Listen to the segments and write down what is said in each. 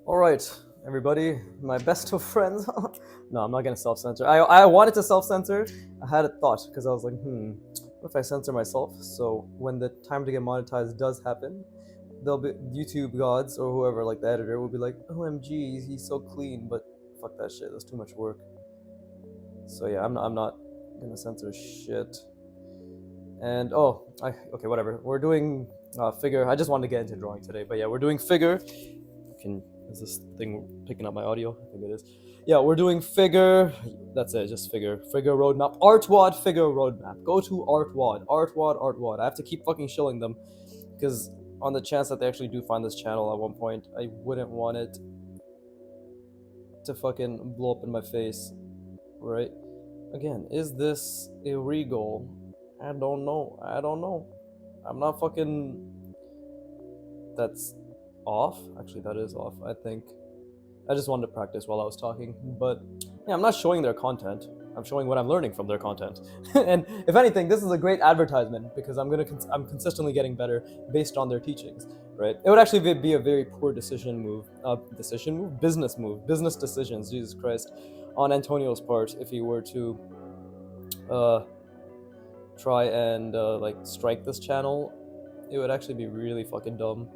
All right, everybody, my best of friends. No, I'm not gonna self-censor. I wanted to self-censor. I had a thought because I was like, what if I censor myself? So when the time to get monetized does happen, there'll be YouTube gods or whoever, like the editor, will be like, "OMG, he's so clean," but fuck that shit. That's too much work. So yeah, I'm not gonna censor shit. And okay, whatever. We're doing figure. I just wanted to get into drawing today, but yeah, we're doing figure. Is this thing picking up my audio? I think it is. Yeah, we're doing figure. That's it, just figure roadmap. Artwod figure roadmap. Go to artwod. I have to keep fucking shilling them because on the chance that they actually do find this channel at one point, I wouldn't want it to fucking blow up in my face, right? Again, is this illegal? I don't know. I'm not fucking. That's off. Actually, that is off. I think I just wanted to practice while I was talking. But yeah, I'm not showing their content. I'm showing what I'm learning from their content. And if anything, this is a great advertisement because I'm consistently getting better based on their teachings, right? It would actually be a very poor business decisions. Jesus Christ, on Antonio's part, if he were to uh, try and like strike this channel, it would actually be really fucking dumb.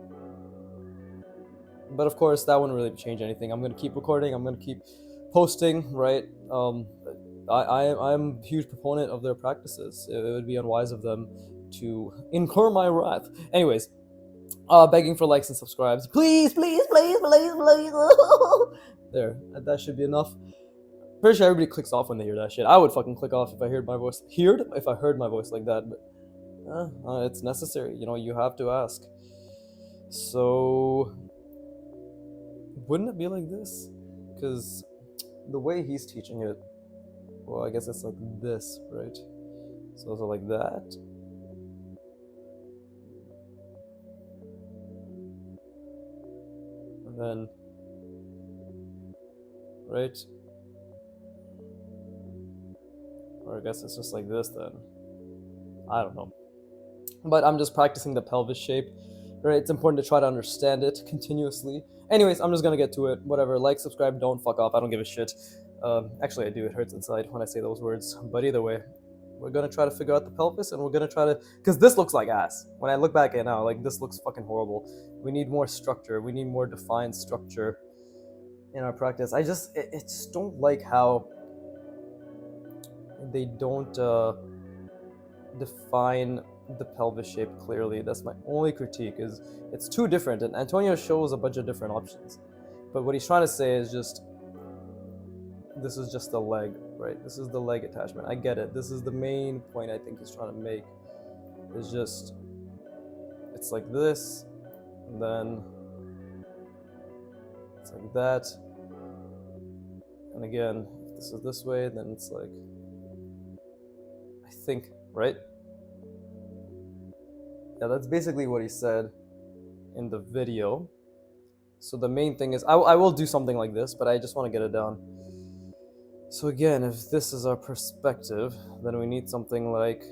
But of course, that wouldn't really change anything. I'm gonna keep recording. I'm gonna keep posting. Right. I'm a huge proponent of their practices. It would be unwise of them to incur my wrath. Anyways, begging for likes and subscribes. Please. There. That should be enough. Pretty sure everybody clicks off when they hear that shit. I would fucking click off if I heard my voice. If I heard my voice like that. But it's necessary. You know, you have to ask. So wouldn't it be like this? Because the way he's teaching it, well, I guess it's like this, right? So also like that. And then, right? Or I guess it's just like this then. I don't know. But I'm just practicing the pelvis shape, right? It's important to try to understand it continuously. Anyways, I'm just gonna get to it. Whatever. Like, subscribe, don't fuck off. I don't give a shit. Actually, I do. It hurts inside when I say those words. But either way, we're gonna try to figure out the pelvis, and we're gonna try to, because this looks like ass. When I look back at it now, like this looks fucking horrible. We need more structure. We need more defined structure in our practice. I just don't like how they don't define the pelvis shape clearly. That's my only critique. Is it's too different, and Antonio shows a bunch of different options. But what he's trying to say is just this is just the leg, right? This is the leg attachment. I get it. This is the main point I think he's trying to make. Is just it's like this, and then it's like that, and again, if this is this way, then it's like I think, right? Yeah, that's basically what he said in the video. So the main thing is I will do something like this, but I just want to get it down. So again, if this is our perspective, then we need something like,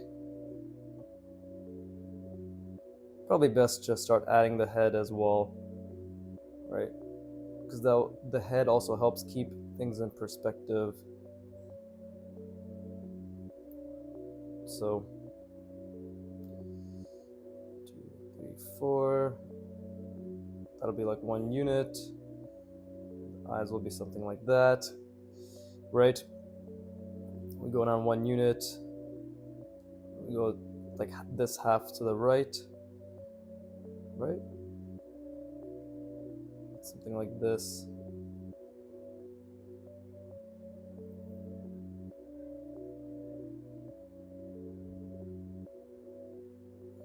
probably best just start adding the head as well, right? Because the head also helps keep things in perspective. So 2, 3, 4, that'll be like 1 unit. The eyes will be something like that, right? We go down 1 unit, we go like this half to the right, something like this.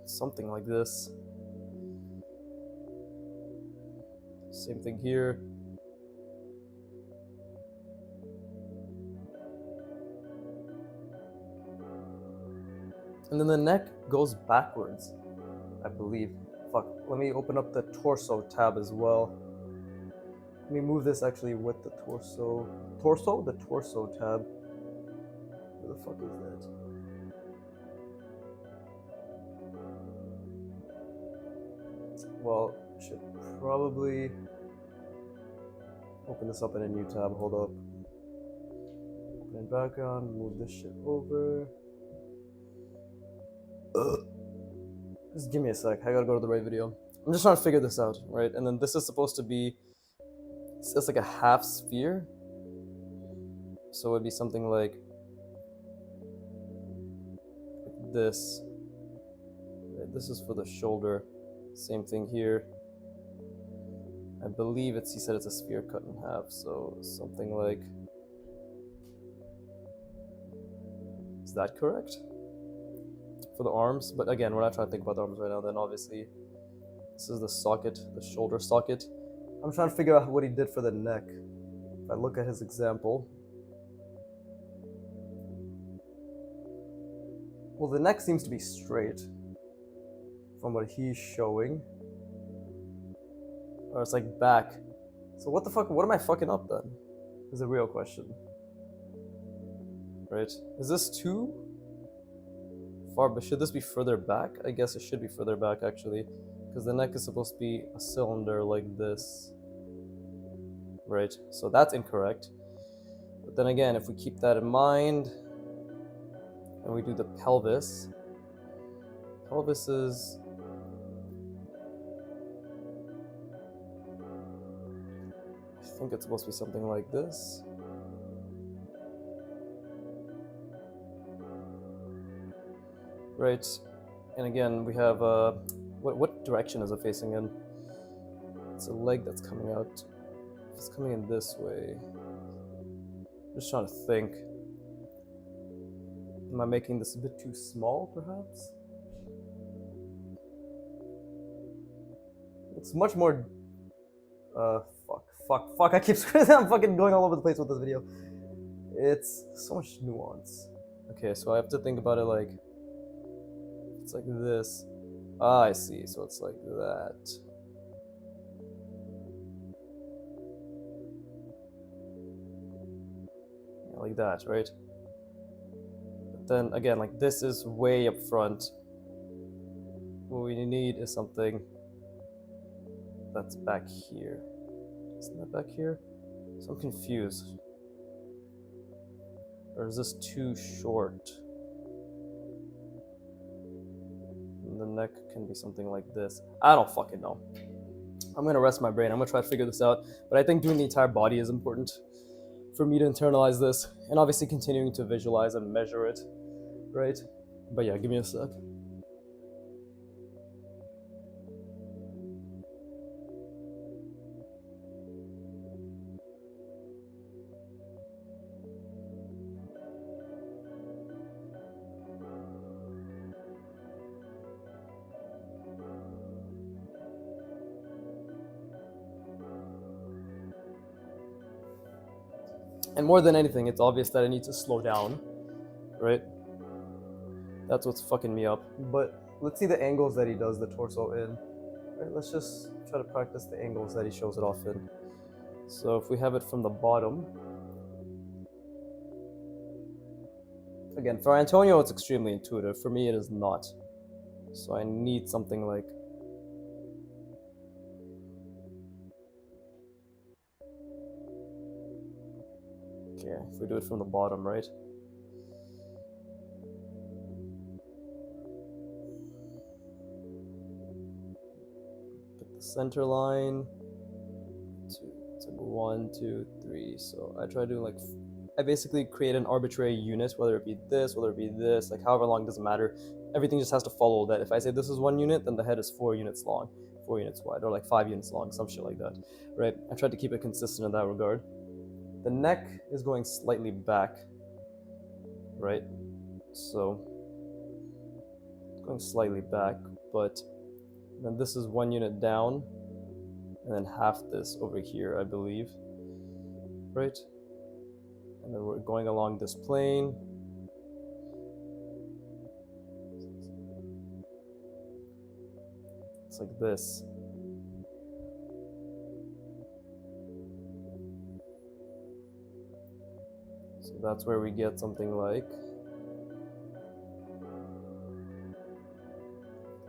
Something like this. Same thing here. And then the neck goes backwards, I believe. Fuck, let me open up the torso tab as well. Let me move this actually with the torso. The torso tab. Where the fuck is that? Well, should probably Open this up in a new tab. Hold up. Open in background. Move this shit over. Just give me a sec. I gotta go to the right video. I'm just trying to figure this out, right? And then this is supposed to be, it's just like a half sphere. So it would be something like this. Right? This is for the shoulder. Same thing here. I believe it's, he said it's a sphere cut in half. So something like, is that correct? For the arms, but again, we're not trying to think about the arms right now. Then obviously, this is the socket, the shoulder socket. I'm trying to figure out what he did for the neck. If I look at his example, well, the neck seems to be straight from what he's showing, or it's like back. So what the fuck? What am I fucking up then? Is a real question, right? Is this too far, but should this be further back? I guess it should be further back actually, because the neck is supposed to be a cylinder like this, right? So that's incorrect. But then again, if we keep that in mind and we do the pelvis, pelvis is, I think it's supposed to be something like this. Right, and again, we have, what direction is it facing in? It's a leg that's coming out. If it's coming in this way, I'm just trying to think. Am I making this a bit too small, perhaps? It's much more, fuck, I keep screwing. I'm fucking going all over the place with this video. It's so much nuance. Okay, so I have to think about it like, it's like this. Ah, I see. So it's like that. Yeah, like that, right? But then again, like this is way up front. What we need is something that's back here. Isn't that back here? So I'm confused. Or is this too short? The neck can be something like this. I don't fucking know. I'm gonna rest my brain. I'm gonna try to figure this out. But I think doing the entire body is important for me to internalize this, and obviously continuing to visualize and measure it, right? But yeah, give me a sec. And more than anything, it's obvious that I need to slow down, right? That's what's fucking me up. But let's see the angles that he does the torso in. Right, let's just try to practice the angles that he shows it off in. So if we have it from the bottom, again, for Antonio, it's extremely intuitive. For me, it is not. So I need something like, okay, if we do it from the bottom, right? Pick the center line. It's like 1, 2, 3. So I try to do like, I basically create an arbitrary unit, whether it be this, whether it be this, like however long, doesn't matter. Everything just has to follow that. If I say this is 1 unit, then the head is 4 units long, 4 units wide, or like 5 units long, some shit like that, right? I tried to keep it consistent in that regard. The neck is going slightly back, right? So it's going slightly back, but then this is 1 unit down, and then half this over here, I believe, right? And then we're going along this plane. It's like this. So that's where we get something like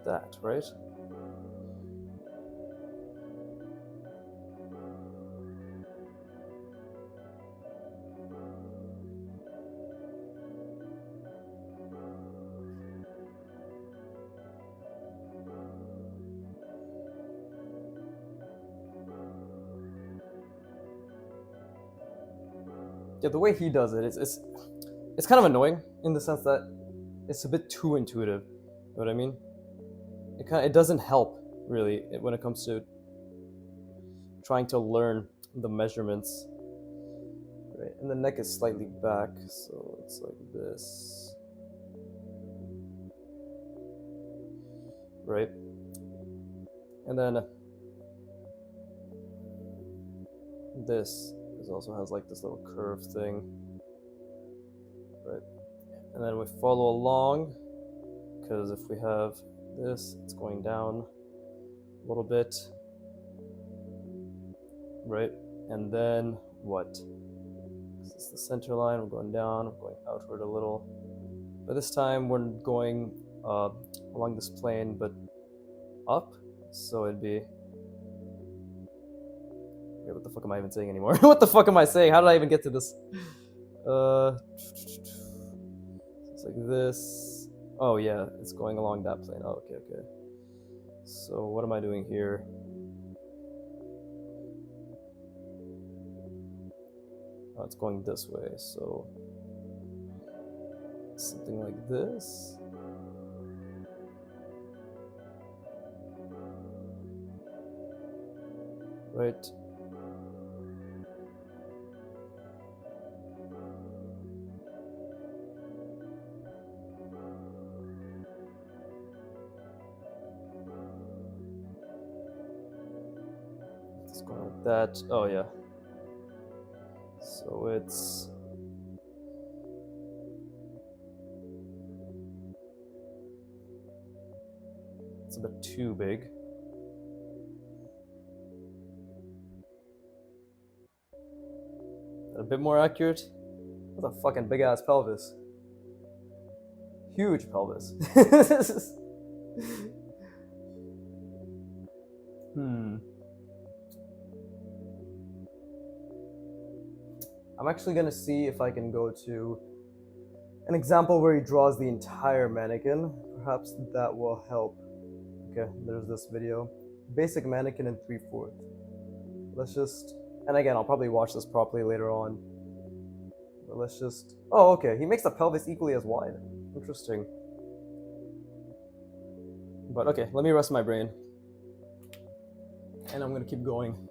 that, right? yeah, the way he does it, it's kind of annoying in the sense that it's a bit too intuitive. You know what I mean? It doesn't help really when it comes to trying to learn the measurements. Right, and the neck is slightly back, so it's like this. Right, and then this also has like this little curve thing. Right, and then we follow along, because if we have this, it's going down a little bit. Right, and then what? This is the center line, we're going down, we're going outward a little. But this time we're going along this plane, but up. So it'd be... Wait, what the fuck am I even saying anymore? What the fuck am I saying? How did I even get to this? It's like this. Oh yeah, it's going along that plane. Oh, okay, okay. So what am I doing here? Oh, it's going this way, so something like this. Right. It's going like that. Oh yeah. So it's a bit too big. A bit more accurate. What a fucking big ass pelvis. Huge pelvis. I'm actually gonna see if I can go to an example where he draws the entire mannequin. Perhaps that will help. Okay, there's this video. Basic mannequin in 3/4. Let's just, and again, I'll probably watch this properly later on. But let's just, oh, okay, he makes the pelvis equally as wide. Interesting. But okay, let me rest my brain. And I'm gonna keep going.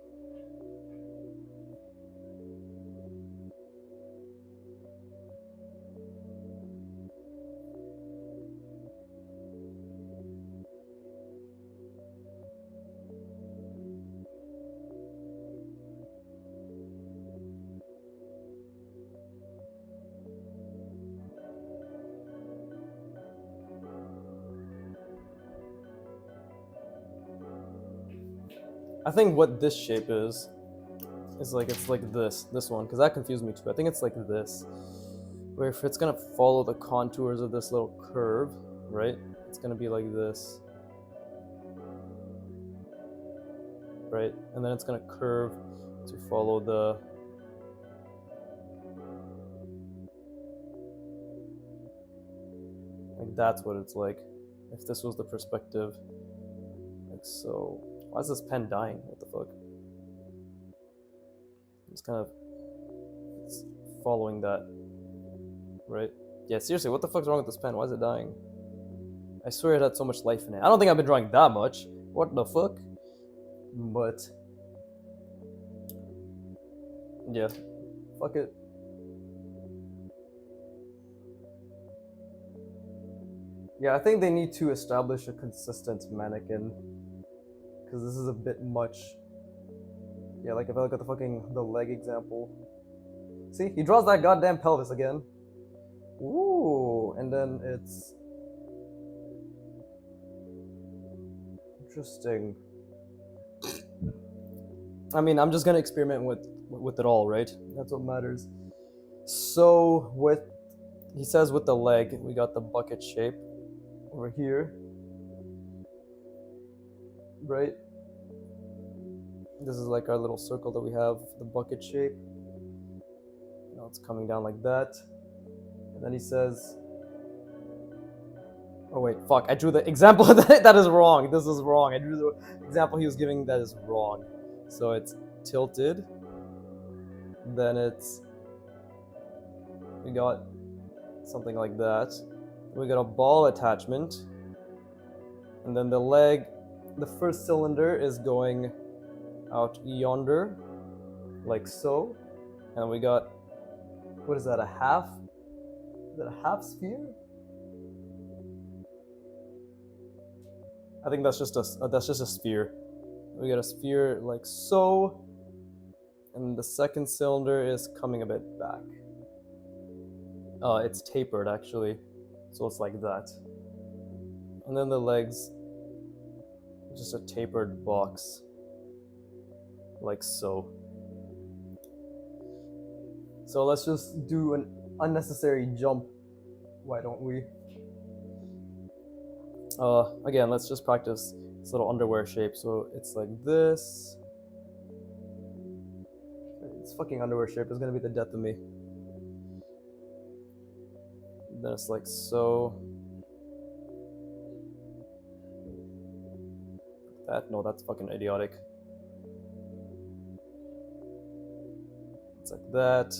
I think what this shape is like, it's like this one, because that confused me too. I think it's like this, where if it's gonna follow the contours of this little curve, right, it's gonna be like this, right, and then it's gonna curve to follow the, like that's what it's like if this was the perspective, like so. Why is this pen dying? What the fuck? It's kind of, it's following that, right? Yeah, seriously, what the fuck's wrong with this pen? Why is it dying? I swear it had so much life in it. I don't think I've been drawing that much. What the fuck? But yeah, fuck it. Yeah, I think they need to establish a consistent mannequin, because this is a bit much. Yeah, like if I look at the leg example. See, he draws that goddamn pelvis again. Ooh, and then it's interesting. I mean, I'm just gonna experiment with it all, right? That's what matters. So he says with the leg, we got the bucket shape over here, right? This is like our little circle that we have, the bucket shape. Now it's coming down like that. And then he says, oh wait, fuck, I drew the example that is wrong. This is wrong. I drew the example he was giving that is wrong. So it's tilted, then it's we got something like that. We got a ball attachment, and then the leg, the first cylinder is going out yonder, like so, and we got, what is that, a half? Is that a half sphere? I think that's just a sphere. We got a sphere like so, and the second cylinder is coming a bit back. It's tapered actually, so it's like that. And then the legs, just a tapered box, like so. So let's just do an unnecessary jump. Why don't we? Again, let's just practice this little underwear shape. So it's like this. This fucking underwear shape is gonna be the death of me. Then it's like so. No, that's fucking idiotic. It's like that.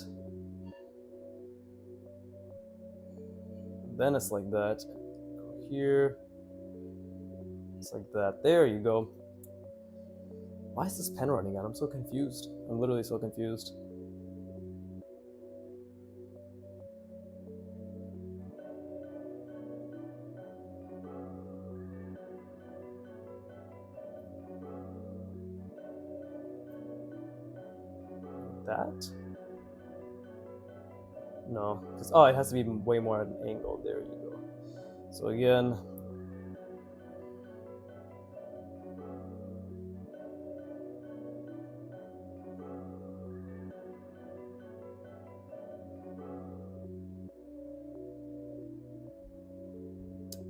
Then it's like that. Go here. It's like that. There you go. Why is this pen running out? I'm so confused. I'm literally so confused. That? No. Oh, it has to be way more at an angle. There you go. So again,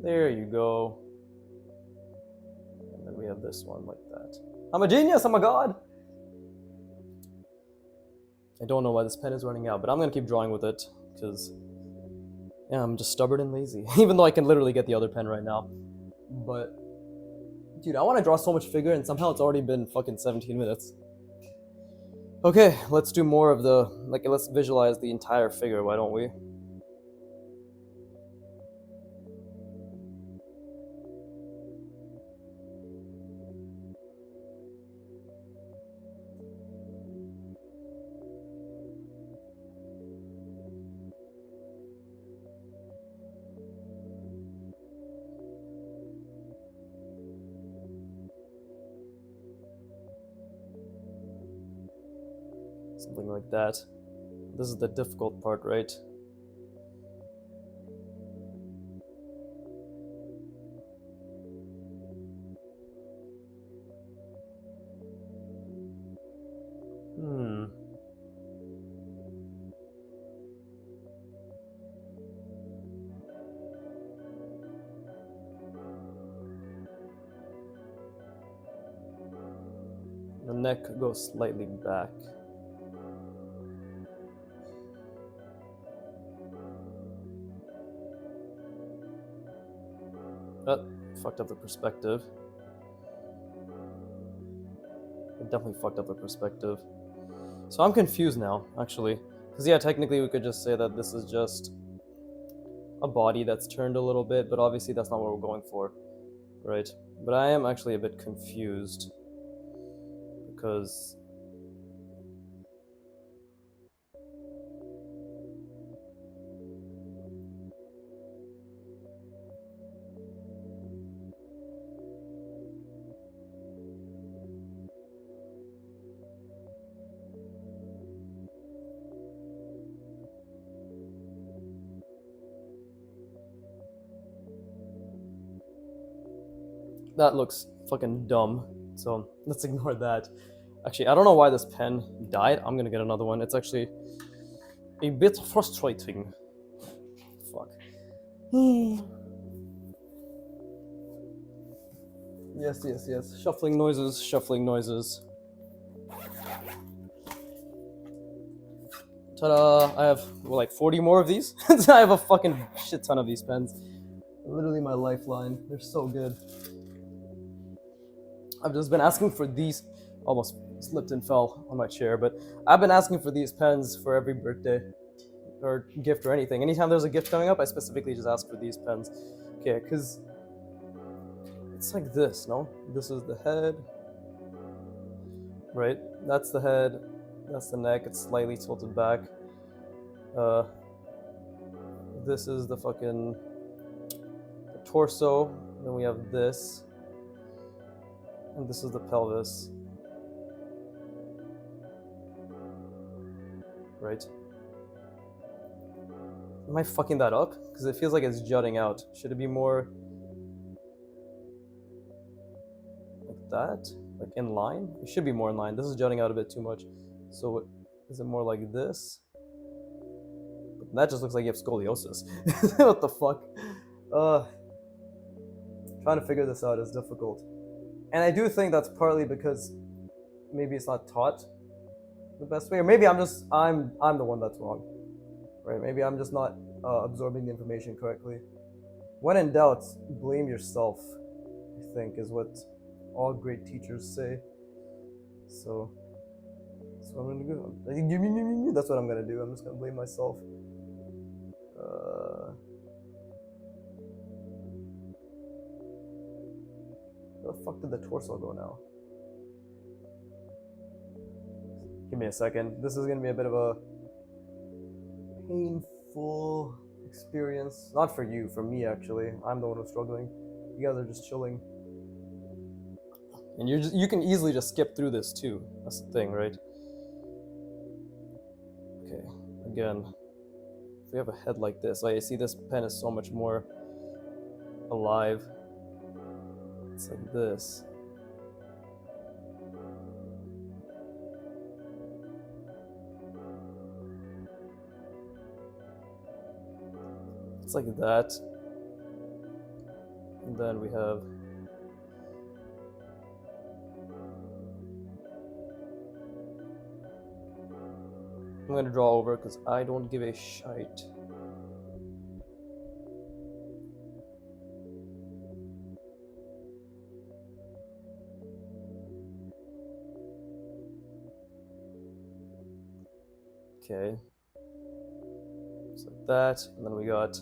there you go. And then we have this one like that. I'm a genius, I'm a god! I don't know why this pen is running out, but I'm gonna keep drawing with it, because, yeah, I'm just stubborn and lazy. Even though I can literally get the other pen right now. But, dude, I want to draw so much figure, and somehow it's already been fucking 17 minutes. Okay, let's do more of the, like, let's visualize the entire figure, why don't we? Something like that. This is the difficult part, right? The neck goes slightly back. Fucked up the perspective. It definitely fucked up the perspective. So I'm confused now, actually. Because yeah, technically we could just say that this is just a body that's turned a little bit, but obviously that's not what we're going for, right? But I am actually a bit confused. Because that looks fucking dumb, so let's ignore that. Actually, I don't know why this pen died. I'm gonna get another one. It's actually a bit frustrating. Fuck. Yes. Shuffling noises. Ta-da! I have, like 40 more of these. I have a fucking shit ton of these pens. Literally my lifeline. They're so good. I've just been asking for these. Almost slipped and fell on my chair, but I've been asking for these pens for every birthday. or gift or anything. Anytime there's a gift coming up, I specifically just ask for these pens. Okay, because it's like this, no? This is the head, right? That's the head, that's the neck, it's slightly tilted back. This is the fucking the torso, then we have this, and this is the pelvis, right? Am I fucking that up? Because it feels like it's jutting out. Should it be more like that? Like in line? It should be more in line. This is jutting out a bit too much. So is it more like this? That just looks like you have scoliosis. What the fuck? Trying to figure this out is difficult. And I do think that's partly because maybe it's not taught the best way, or maybe I'm the one that's wrong, right? Maybe I'm just not absorbing the information correctly. When in doubt, blame yourself, I think, is what all great teachers say. So that's what I'm gonna do. That's what I'm gonna do. I'm just gonna blame myself. Where the fuck did the torso go now? Give me a second. This is gonna be a bit of a painful experience. Not for you, for me actually. I'm the one who's struggling. You guys are just chilling. And you can easily just skip through this too. That's the thing, right? Okay, again. If we have a head like this, like I see this pen is so much more alive. It's like this. It's like that. And then we have I'm gonna draw over because I don't give a shite. Okay. Just like that, and then we got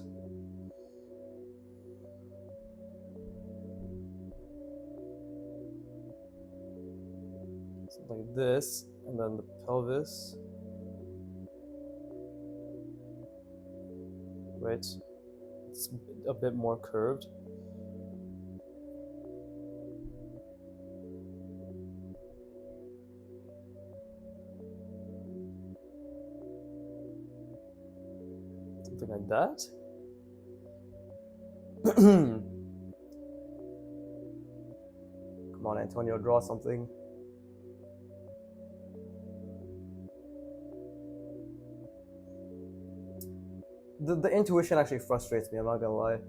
something like this, and then the pelvis. Right? It's a bit more curved. Something like that. Come on, Antonio, draw something. The intuition actually frustrates me, I'm not gonna lie.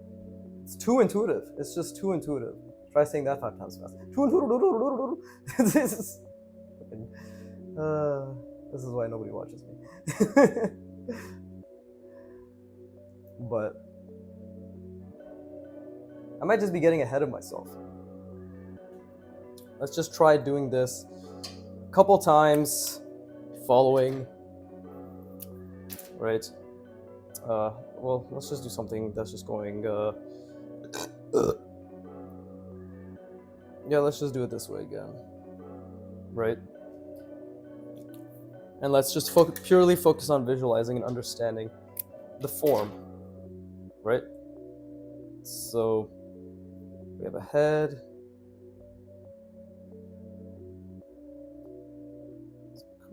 It's too intuitive. It's just too intuitive. Try saying that 5 times fast. Too intuitive. This is why nobody watches me. But I might just be getting ahead of myself. Let's just try doing this a couple times, following, right? Well, let's just do something that's just going, yeah, let's just do it this way again, right? And let's just purely focus on visualizing and understanding the form, right? So we have a head.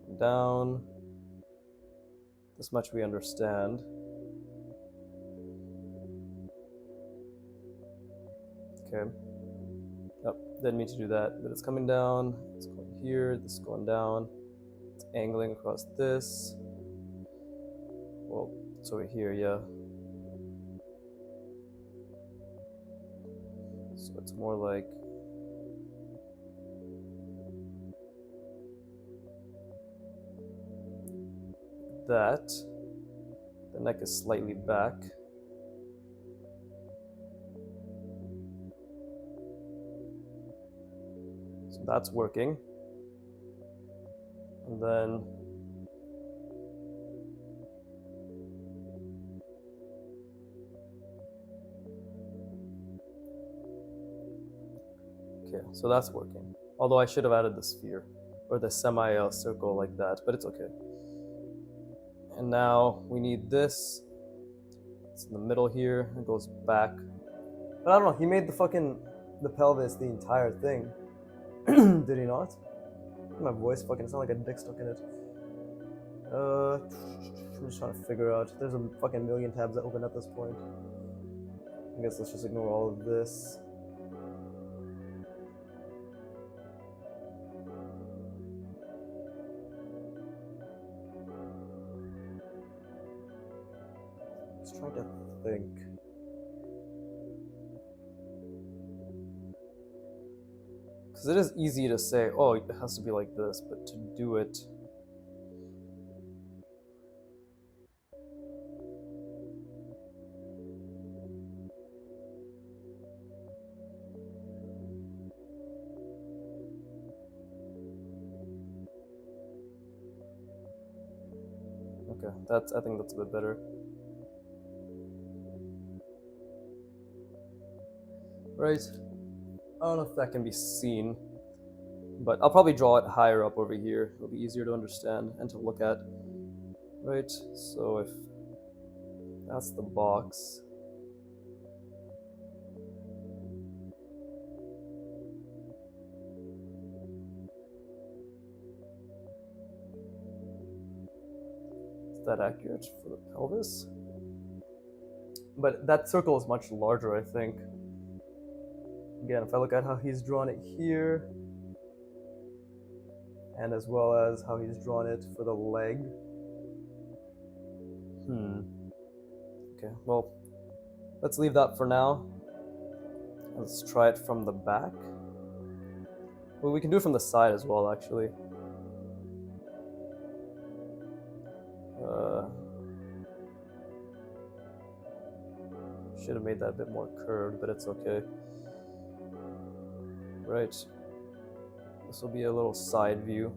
Come down. This much we understand. Okay. Yep, didn't mean to do that, but it's coming down. It's going here. This is going down. It's angling across this. Well, it's over here, yeah. So it's more like that. The neck is slightly back. So that's working. And then So that's working. Although I should have added the sphere or the semi circle like that, but it's okay. And now we need this. It's in the middle here. It goes back. But I don't know. He made the pelvis the entire thing. Did he not? My voice fucking sound like a dick stuck in it. I'm just trying to figure out. There's a fucking million tabs that open at this point. I guess let's just ignore all of this. Just trying to think. Because it is easy to say, oh, it has to be like this, but to do it. Okay, I think that's a bit better. Right. I don't know if that can be seen, but I'll probably draw it higher up over here. It'll be easier to understand and to look at. Right, so if that's the box. Is that accurate for the pelvis? But that circle is much larger, I think. Again, if I look at how he's drawn it here, and as well as how he's drawn it for the leg. Okay, well, let's leave that for now. Let's try it from the back. Well, we can do it from the side as well, actually. Should have made that a bit more curved, but it's okay. Right. This will be a little side view.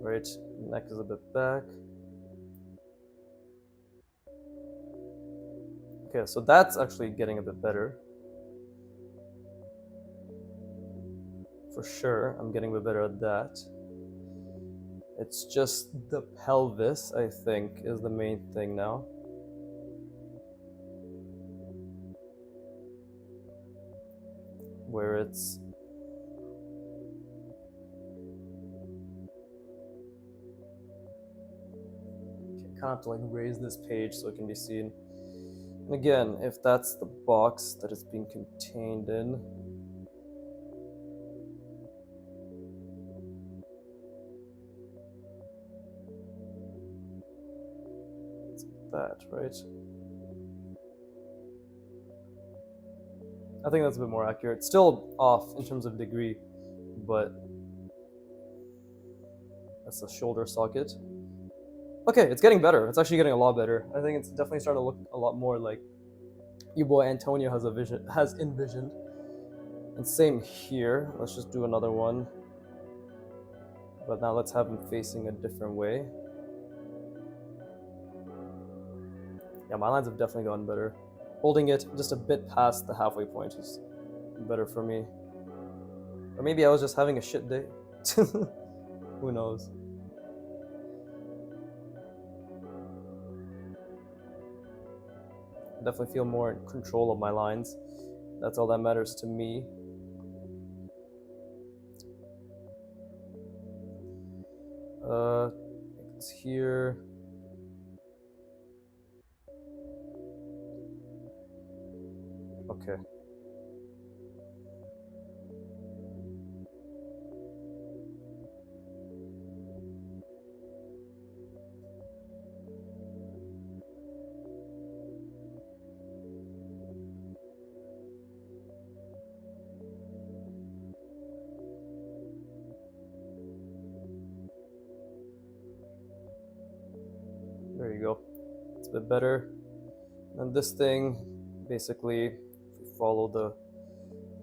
Right, neck is a bit back. Okay, so that's actually getting a bit better. For sure, I'm getting a bit better at that. It's just the pelvis, I think, is the main thing now. Where it's kind of have to like raise this page so it can be seen. And again, if that's the box that it's being contained in, it's that, right? I think that's a bit more accurate. Still off in terms of degree, but that's the shoulder socket. Okay, it's getting better. It's actually getting a lot better. I think it's definitely starting to look a lot more like you boy Antonio has envisioned. And same here. Let's just do another one. But now let's have him facing a different way. Yeah, my lines have definitely gotten better. Holding it just a bit past the halfway point is better for me. Or maybe I was just having a shit day. Who knows? I definitely feel more in control of my lines. That's all that matters to me. It's here. Okay. There you go. It's a bit better. And this thing, basically, if we follow the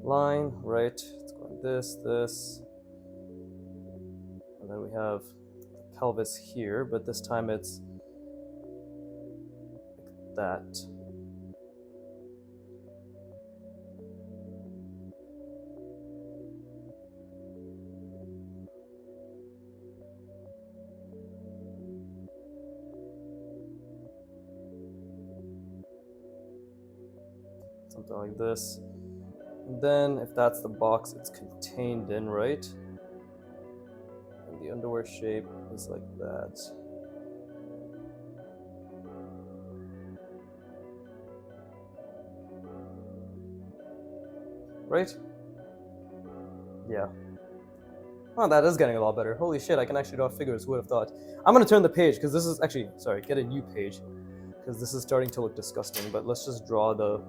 line, right, it's going going this, and then we have the pelvis here, but this time it's like that. Something like this. And then if that's the box it's contained in, right? And the underwear shape is like that. Right? Yeah. Oh, that is getting a lot better. Holy shit, I can actually draw figures. Who would have thought? I'm gonna turn the page because this is actually, sorry, get a new page because this is starting to look disgusting. But let's just draw the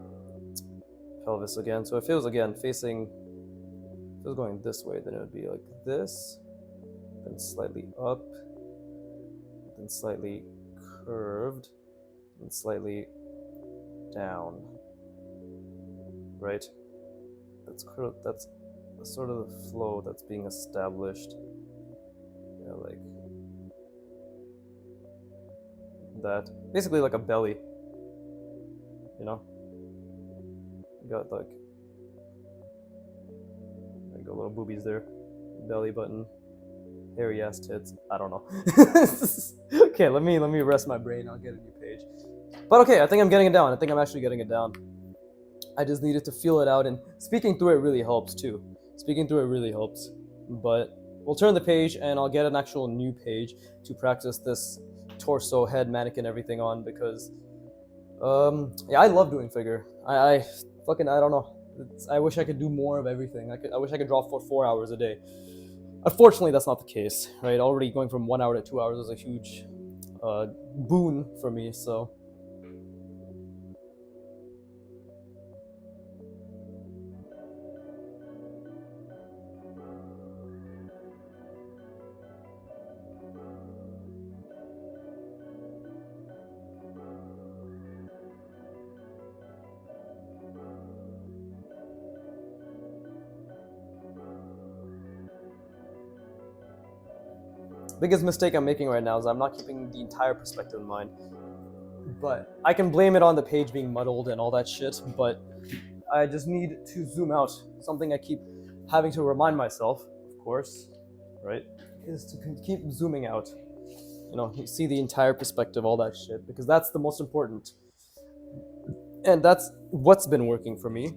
pelvis again. So if it was again facing, if it was going this way, then it would be like this, then slightly up, then slightly curved, and slightly down. Right? That's sort of the flow that's being established. Yeah, like that. Basically like a belly. You know? You got like, there you go, little boobies there. Belly button. Hairy ass tits. I don't know. Okay, let me rest my brain. I'll get a new page. But okay, I think I'm getting it down. I think I'm actually getting it down. I just needed to feel it out, and speaking through it really helps too. Speaking through it really helps. But we'll turn the page, and I'll get an actual new page to practice this torso, head, mannequin, everything on, because yeah, I love doing figure. I fucking, I don't know. I wish I could do more of everything. I wish I could draw for 4 hours a day. Unfortunately, that's not the case, right? Already going from 1 hour to 2 hours is a huge boon for me. So biggest mistake I'm making right now is I'm not keeping the entire perspective in mind. But I can blame it on the page being muddled and all that shit, but I just need to zoom out. Something I keep having to remind myself, of course, right, is to keep zooming out. You know, you see the entire perspective, all that shit, because that's the most important. And that's what's been working for me.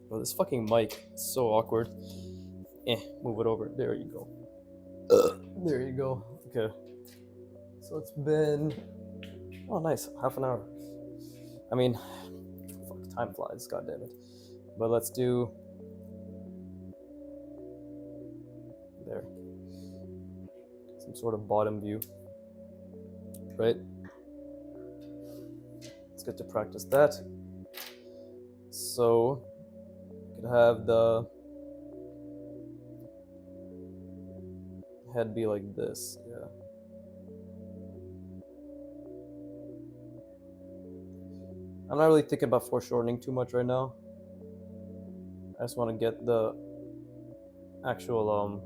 Oh, this fucking mic is so awkward. Move it over. There you go. There you go. Okay. So it's been, oh nice, half an hour. I mean, fuck, time flies, god damn it. But let's do there. Some sort of bottom view. Right? Let's get to practice that. So we could have the head be like this, yeah. I'm not really thinking about foreshortening too much right now. I just want to get the actual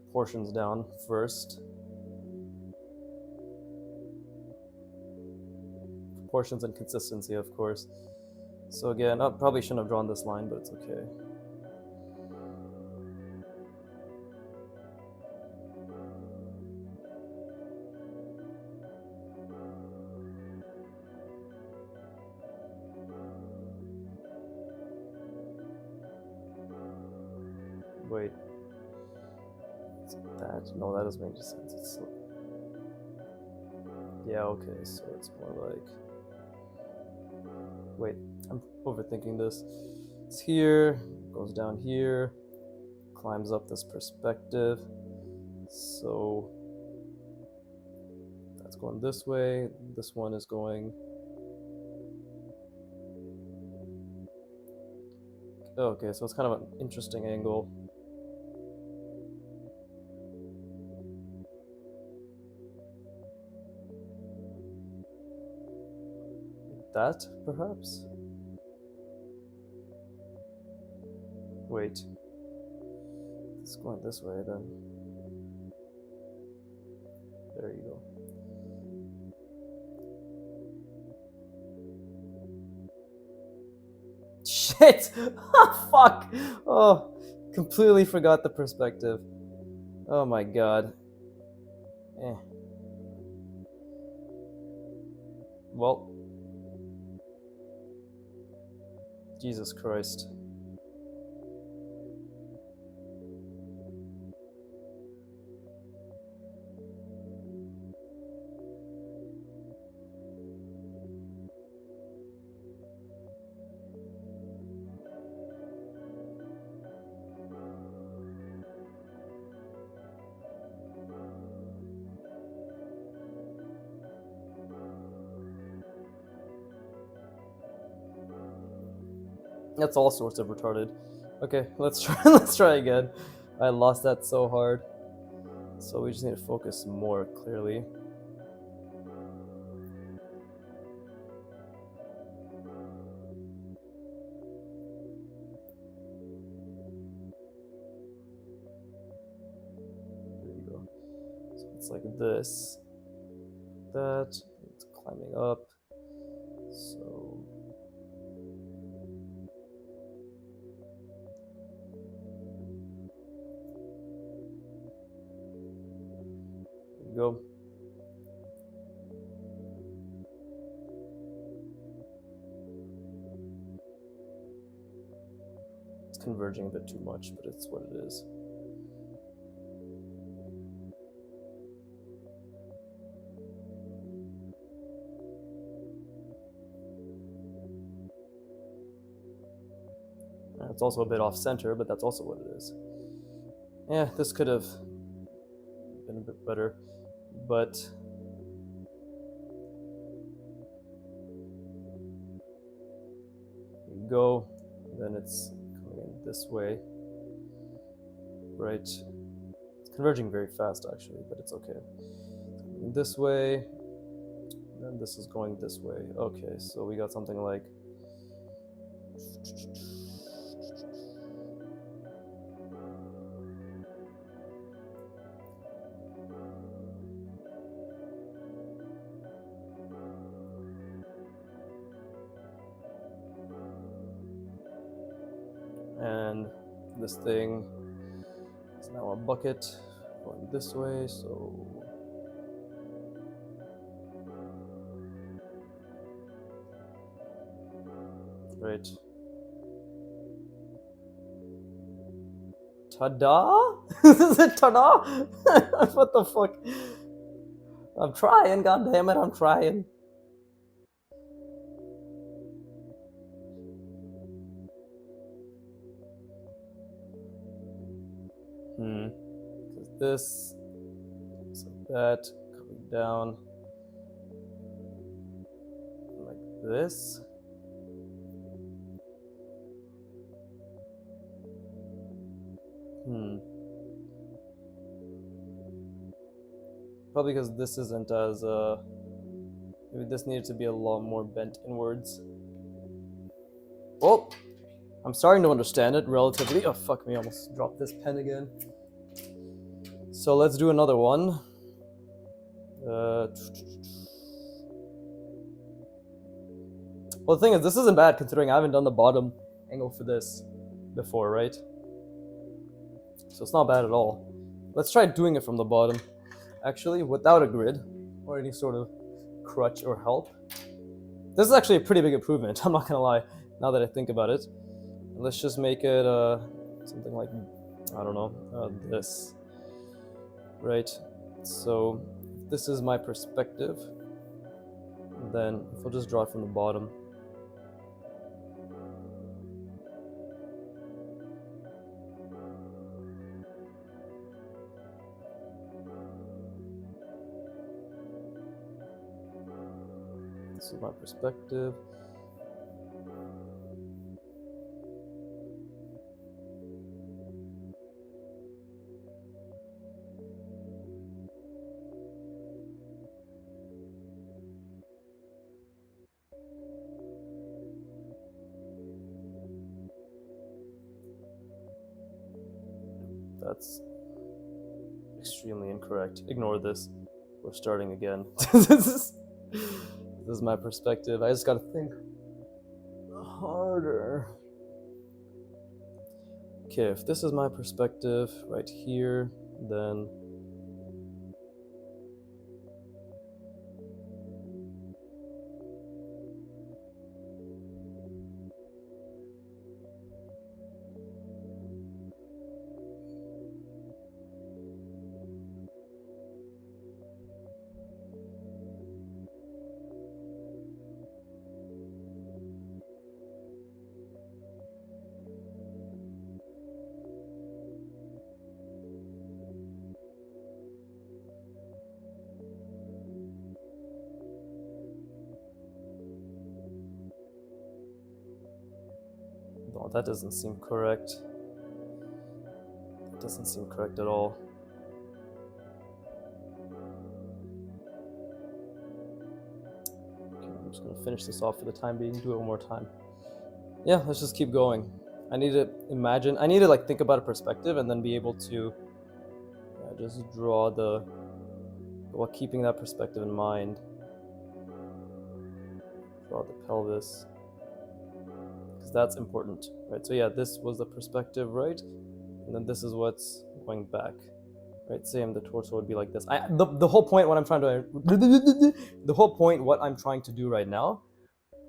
proportions down first. Proportions and consistency, of course. So again, I probably shouldn't have drawn this line, but it's okay. Wait. Is it that? No, that doesn't make any sense. It's so... Yeah, okay, so it's more like... Wait, I'm overthinking this. It's here, goes down here, climbs up this perspective. So that's going this way. This one is going... Okay, so it's kind of an interesting angle. That, perhaps? wait. It's going this way then. There you go. Shit! Fuck! Oh, completely forgot the perspective. Oh my god. Eh. Well. Jesus Christ. That's all sorts of retarded. Okay, let's try. Let's try again. I lost that so hard. So we just need to focus more clearly. There you go. So it's like this. That. It's climbing up. So. There you go. It's converging a bit too much, but it's what it is. It's also a bit off center, but that's also what it is. Yeah, this could have been a bit better, but here you go. Then it's coming in this way, right? It's converging very fast actually, but it's okay. It's coming this way, then this is going this way. Okay, so we got something like and this thing is now a bucket going this way, so right. Ta-da? Is it ta-da? What the fuck? I'm trying, god damn it, I'm trying. Because this looks like that, coming down like this. Probably because this isn't as, maybe this needed to be a lot more bent inwards. Oh! I'm starting to understand it relatively. Oh, fuck me, I almost dropped this pen again. So let's do another one. Well, the thing is, this isn't bad considering I haven't done the bottom angle for this before, right? So it's not bad at all. Let's try doing it from the bottom. Actually, without a grid or any sort of crutch or help. This is actually a pretty big improvement, I'm not gonna lie, now that I think about it. Let's just make it something like, I don't know, this. Right? So this is my perspective. Then if we'll just draw it from the bottom. This is my perspective. That's extremely incorrect. Ignore this. We're starting again. This is my perspective. I just gotta think harder. Okay, if this is my perspective right here, then no, that doesn't seem correct. That doesn't seem correct at all. Okay, I'm just gonna finish this off for the time being, do it one more time. Yeah, let's just keep going. I need to imagine, I need to like think about a perspective and then be able to just draw the, while keeping that perspective in mind. Draw the pelvis, because that's important, right? So yeah, this was the perspective, right? And then this is what's going back, right? Same, the torso would be like this. The whole point, what I'm trying to, the whole point, what I'm trying to do right now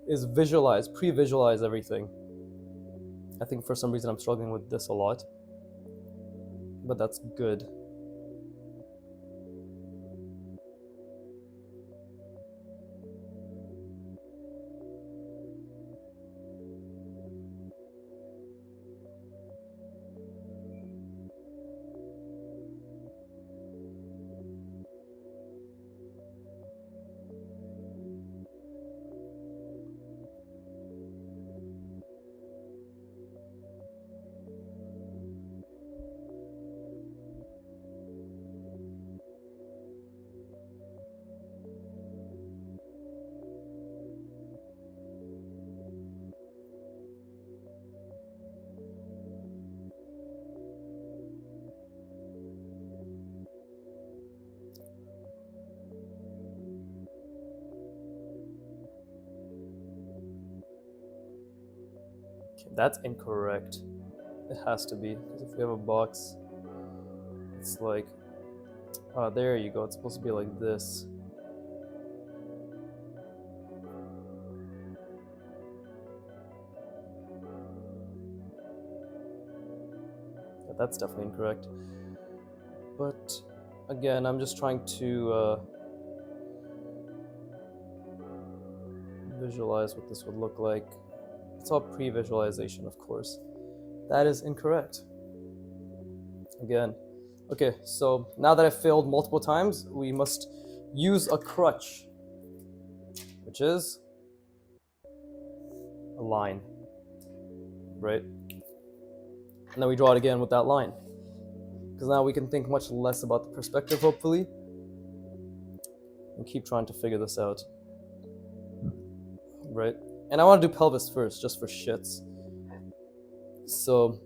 is visualize, pre-visualize everything. I think for some reason I'm struggling with this a lot, but that's good. Okay, that's incorrect. It has to be, because if we have a box, it's like, oh, there you go. It's supposed to be like this. Yeah, that's definitely incorrect. But again, I'm just trying to visualize what this would look like. It's all pre-visualization, of course. That is incorrect. Again. Okay, so now that I've failed multiple times, we must use a crutch, which is a line, right? And then we draw it again with that line. Because now we can think much less about the perspective, hopefully, and keep trying to figure this out, right? And I want to do pelvis first, just for shits. So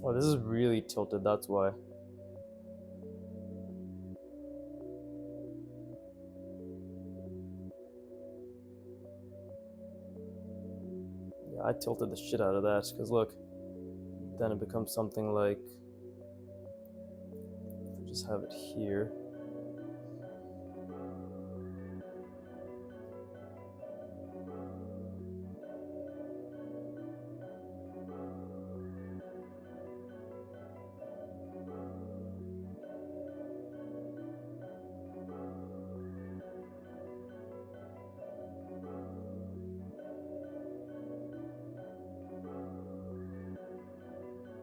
oh, this is really tilted, that's why. Yeah, I tilted the shit out of that, because look, then it becomes something like, just have it here.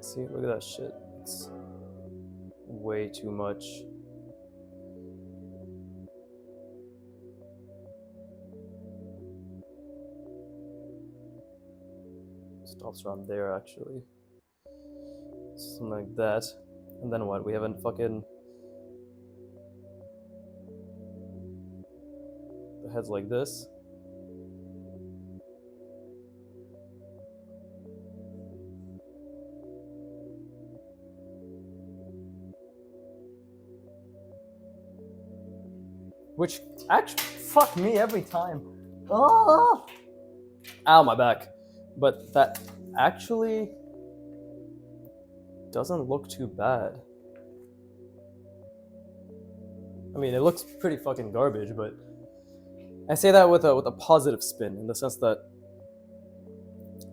See, look at that shit. It's way too much. Stops around there actually. Something like that. And then what? We have a fucking. The head's like this. Which actually, fuck me every time. Oh! Ow, my back. But that actually doesn't look too bad. I mean, it looks pretty fucking garbage, but I say that with a positive spin, in the sense that,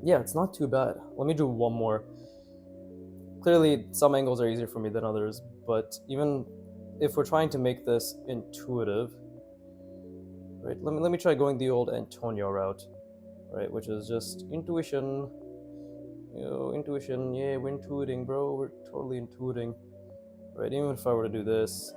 yeah, it's not too bad. Let me do one more. Clearly, some angles are easier for me than others, but even if we're trying to make this intuitive, right? Let me try going the old Antonio route, right? Which is just intuition. Intuition. Yeah, we're intuiting, bro. We're totally intuiting, right? Even if I were to do this.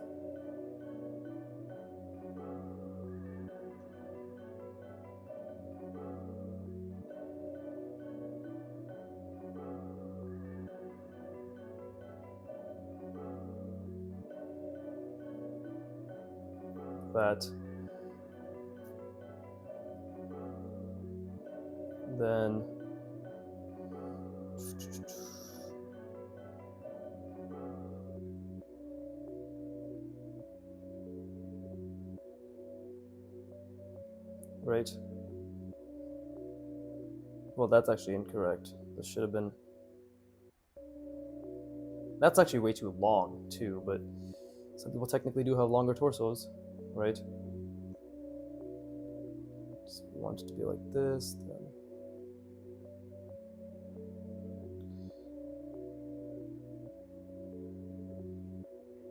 That. Then. Right. Well, that's actually incorrect. This should have been. That's actually way too long, too, but some people technically do have longer torsos, right? So we want it to be like this, then.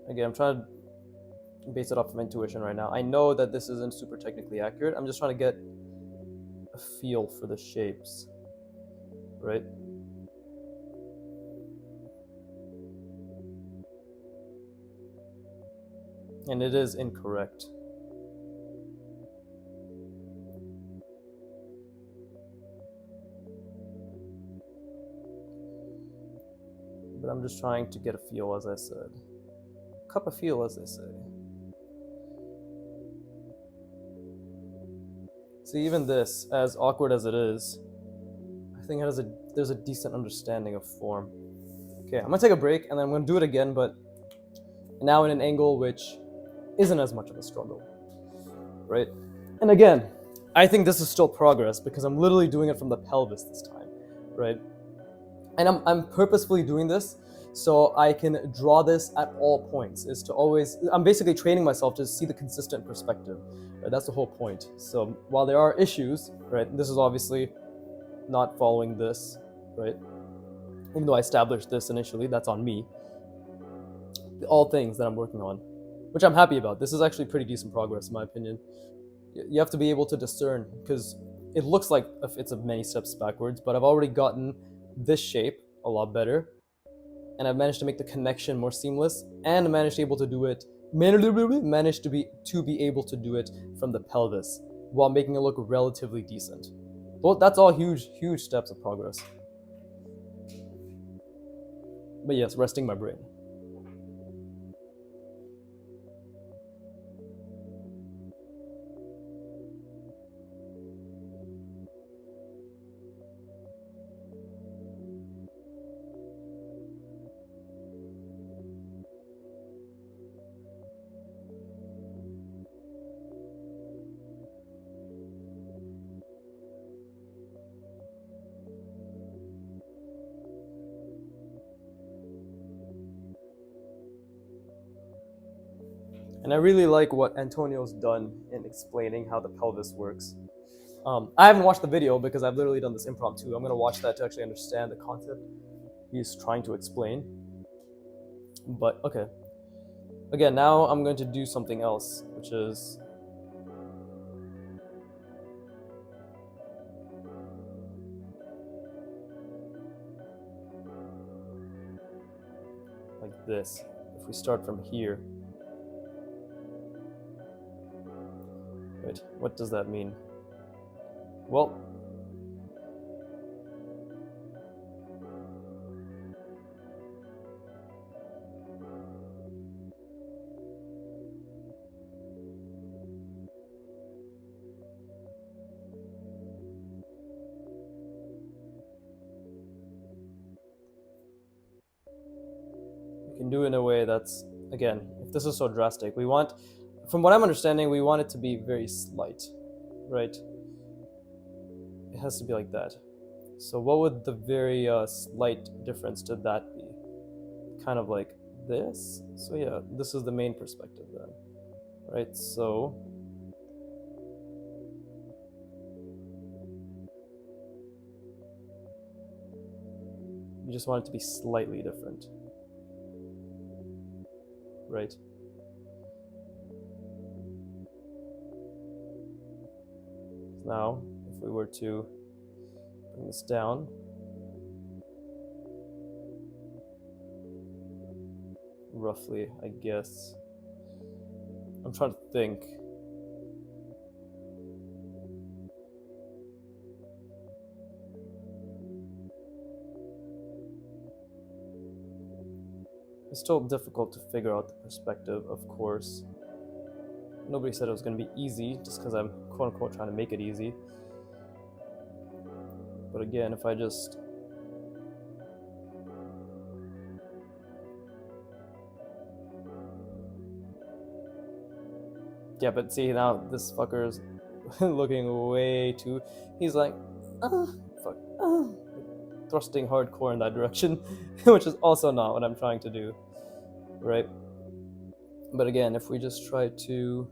Again, I'm trying to base it off of intuition right now. I know that this isn't super technically accurate. I'm just trying to get a feel for the shapes, right? And it is incorrect. But I'm just trying to get a feel, as I said. Cup of feel, as they say. See, even this, as awkward as it is, I think there's a decent understanding of form. Okay, I'm gonna take a break, and then I'm gonna do it again, but now in an angle which isn't as much of a struggle, right? And again, I think this is still progress because I'm literally doing it from the pelvis this time, right? And I'm purposefully doing this so I can draw this at all points. Is to always, I'm basically training myself to see the consistent perspective. Right? That's the whole point. So while there are issues, right? This is obviously not following this, right? Even though I established this initially, that's on me. All things that I'm working on, which I'm happy about. This is actually pretty decent progress, in my opinion. You have to be able to discern, because it looks like it's a many steps backwards, but I've already gotten this shape a lot better, and I've managed to make the connection more seamless, and managed to be able to do it from the pelvis while making it look relatively decent. Well, that's all huge steps of progress. But yes, resting my brain. And I really like what Antonio's done in explaining how the pelvis works. I haven't watched the video because I've literally done this impromptu. I'm going to watch that to actually understand the concept he's trying to explain. But okay. Again, now I'm going to do something else, which is like this. If we start from here. Wait, what does that mean? Well, can do it in a way that's, again, if this is so drastic, we want, from what I'm understanding, we want it to be very slight, right? It has to be like that. So what would the very slight difference to that be? Kind of like this. So yeah, this is the main perspective then, right? So you just want it to be slightly different, right? Now, if we were to bring this down, roughly, I guess. I'm trying to think. It's still difficult to figure out the perspective, of course. Nobody said it was going to be easy, just because I'm quote-unquote trying to make it easy. But again, if I just... Yeah, but see, now this fucker's looking way too... He's like, fuck, thrusting hardcore in that direction, which is also not what I'm trying to do, right? But again, if we just try to...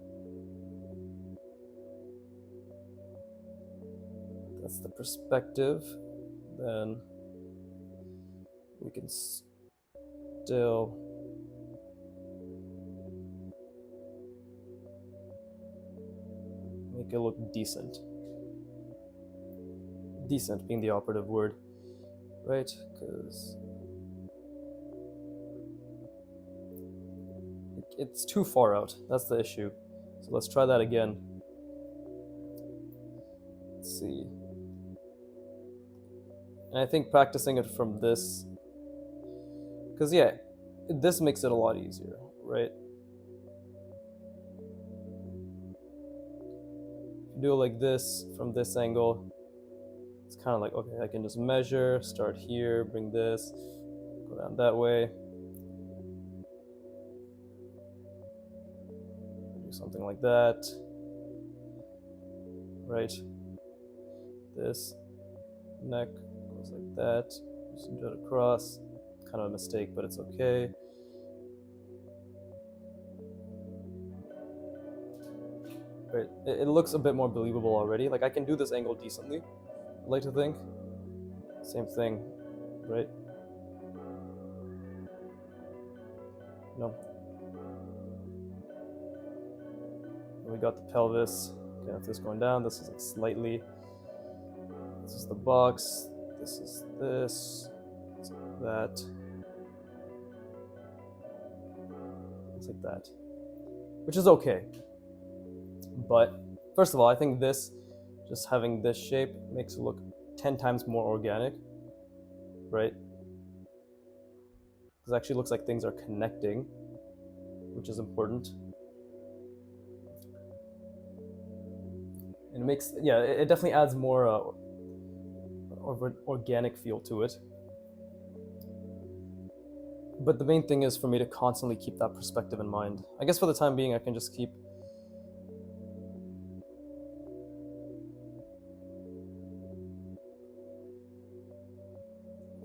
That's the perspective, then we can still... make it look decent. Decent being the operative word, right? Because it's too far out. That's the issue. So let's try that again. Let's see. And I think practicing it from this, because yeah, this makes it a lot easier, right? If you do it like this, from this angle, it's kind of like, okay, I can just measure, start here, bring this, go down that way. Do something like that, right? This neck goes like that, just do it across. Kind of a mistake, but it's okay. Right, it looks a bit more believable already. Like I can do this angle decently, I'd like to think. Same thing, right? No. We got the pelvis. Okay, if this is going down, this is like slightly. This is the box. This is this. It's like that. It's like that. Which is okay. But first of all, I think this, just having this shape, makes it look 10 times more organic, right? Because it actually looks like things are connecting, which is important. And it makes, yeah, it definitely adds more of an organic feel to it. But the main thing is for me to constantly keep that perspective in mind. I guess for the time being, I can just keep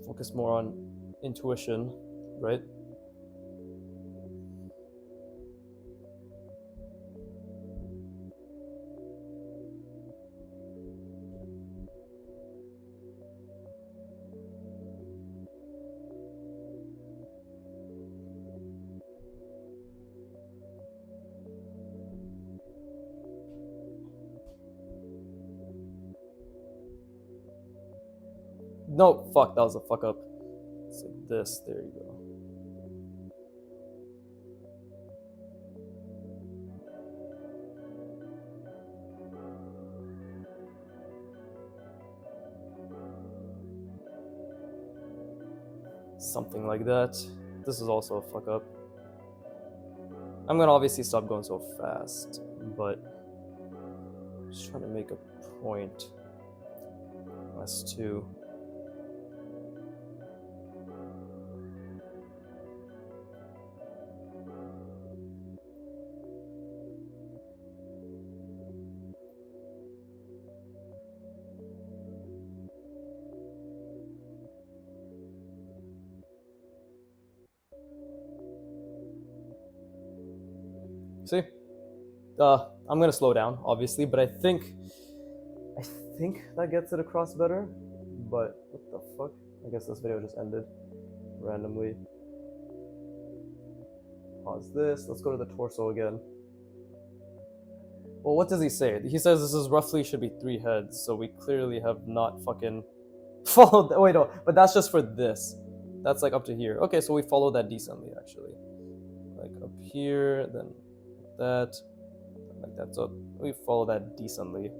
focus more on intuition, right? No, fuck, that was a fuck up. It's like this, there you go. Something like that. This is also a fuck up. I'm gonna obviously stop going so fast, but I'm just trying to make a point as to See? I'm gonna slow down, obviously, but I think that gets it across better. But what the fuck? I guess this video just ended randomly. Pause this. Let's go to the torso again. Well, what does he say? He says this is roughly should be 3 heads, so we clearly have not fucking followed. Wait, no, but that's just for this. That's like up to here. Okay, so we follow that decently, actually. Like up here, then that, like that. So we follow that decently.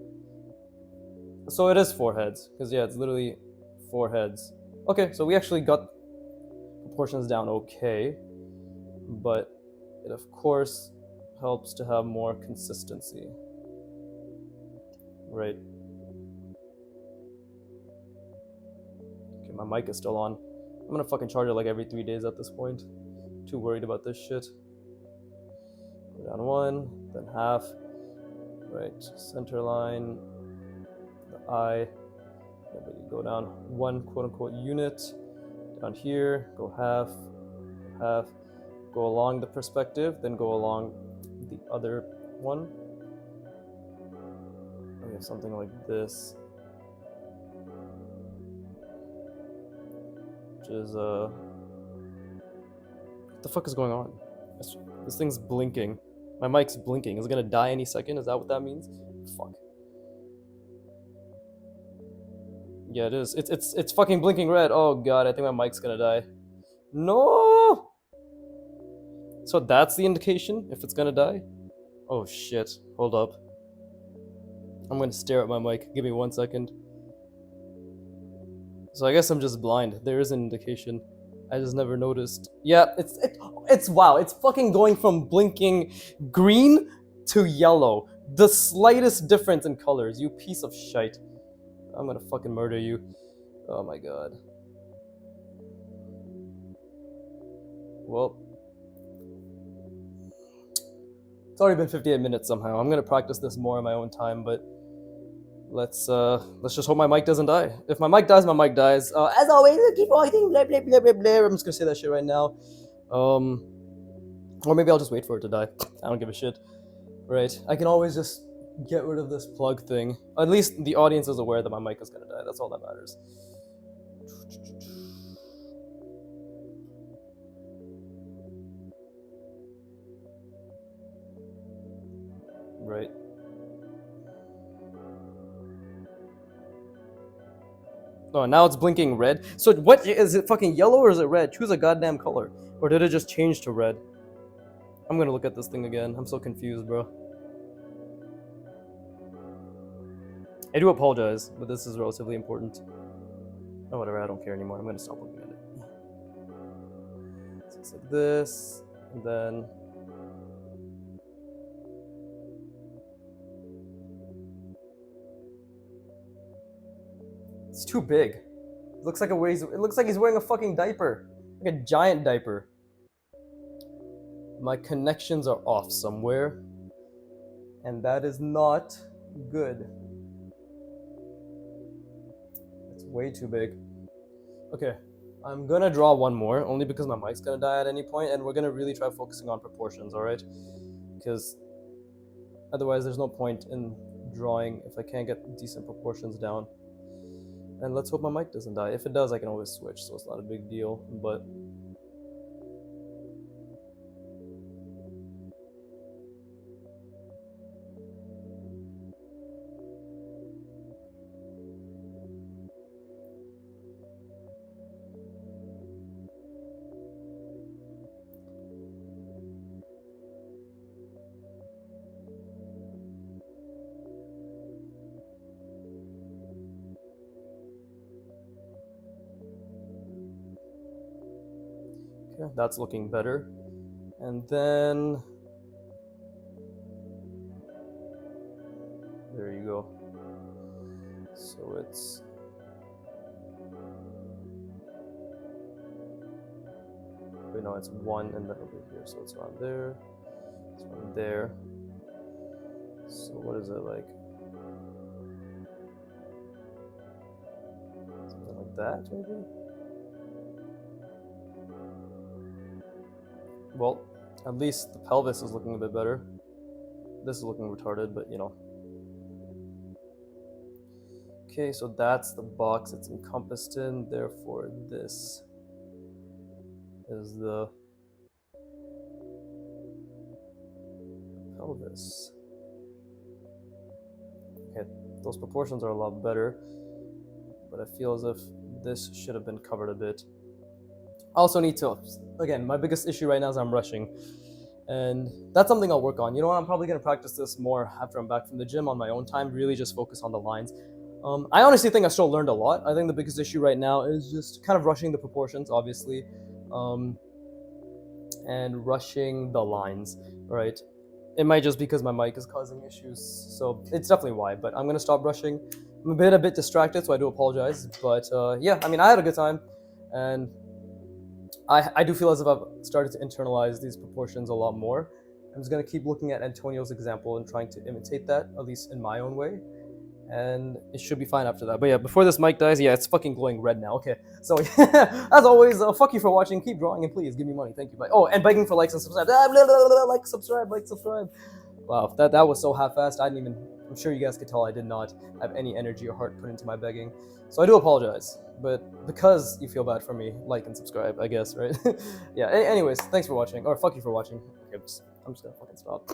So it is 4 heads, because yeah, it's literally 4 heads. Okay, so we actually got proportions down okay, but it of course helps to have more consistency. Right. Okay, my mic is still on. I'm gonna fucking charge it like every 3 days at this point. Too worried about this shit. Go down 1, then half. Right, center line, the eye. Yeah, but you go down 1 quote unquote unit. Down here, go half, go along the perspective, then go along the other one. We have something like this, which is what the fuck is going on? This thing's blinking. My mic's blinking. Is it gonna die any second? Is that what that means? Fuck. Yeah, it is. It's fucking blinking red. Oh god, I think my mic's gonna die. No. So that's the indication if it's gonna die. Oh shit. Hold up. I'm gonna stare at my mic. Give me 1 second. So I guess I'm just blind. There is an indication. I just never noticed. Yeah, it's wow. It's fucking going from blinking green to yellow. The slightest difference in colors. You piece of shite. I'm gonna fucking murder you. Oh my god. Well, it's already been 58 minutes somehow. I'm gonna practice this more in my own time, but let's just hope my mic doesn't die. If my mic dies, my mic dies. As always, keep fighting, blah blah blah blah blah. I'm just gonna say that shit right now. Or maybe I'll just wait for it to die. I don't give a shit. Right? I can always just get rid of this plug thing. At least the audience is aware that my mic is gonna die. That's all that matters. Right. Oh, now it's blinking red. So what is it? Fucking yellow or is it red? Choose a goddamn color. Or did it just change to red? I'm gonna look at this thing again. I'm so confused, bro. I do apologize, but this is relatively important. Oh, whatever. I don't care anymore. I'm gonna stop looking at it. So it's like this, and then. It's too big. It looks like he's wearing a fucking diaper. Like a giant diaper. My connections are off somewhere. And that is not good. It's way too big. Okay. I'm gonna draw one more, only because my mic's gonna die at any point, and we're gonna really try focusing on proportions, alright? Because otherwise there's no point in drawing if I can't get decent proportions down. And let's hope my mic doesn't die. If it does, I can always switch, so it's not a big deal, but... Okay, that's looking better. And then... there you go. So it's... wait, no, it's 1 and then over here. So it's around there. It's around there. So what is it like? Something like that, maybe? Well, At least the pelvis is looking a bit better. This is looking retarded, but you know. Okay, so that's the box it's encompassed in. Therefore, this is the pelvis. Okay, those proportions are a lot better, but I feel as if this should have been covered a bit. I also need to, again, my biggest issue right now is I'm rushing. And that's something I'll work on. You know what? I'm probably going to practice this more after I'm back from the gym on my own time, really just focus on the lines. I honestly think I still learned a lot. I think the biggest issue right now is just kind of rushing the proportions, obviously, and rushing the lines, right? It might just because my mic is causing issues, so it's definitely why, but I'm going to stop rushing. I'm a bit distracted, so I do apologize. But yeah, I mean, I had a good time, and I do feel as if I've started to internalize these proportions a lot more. I'm just going to keep looking at Antonio's example and trying to imitate that, at least in my own way. And it should be fine after that. But yeah, before this mic dies, yeah, it's fucking glowing red now. Okay, so as always, fuck you for watching. Keep drawing and please give me money. Thank you. Bye. Oh, and begging for likes and subscribe. Like, subscribe, like, subscribe. Wow, that was so half-assed. I didn't even. I'm sure you guys could tell I did not have any energy or heart put into my begging. So I do apologize. But because you feel bad for me, like and subscribe, I guess, right? Yeah. Anyways, thanks for watching, or fuck you for watching. Okay, I'm just gonna fucking stop.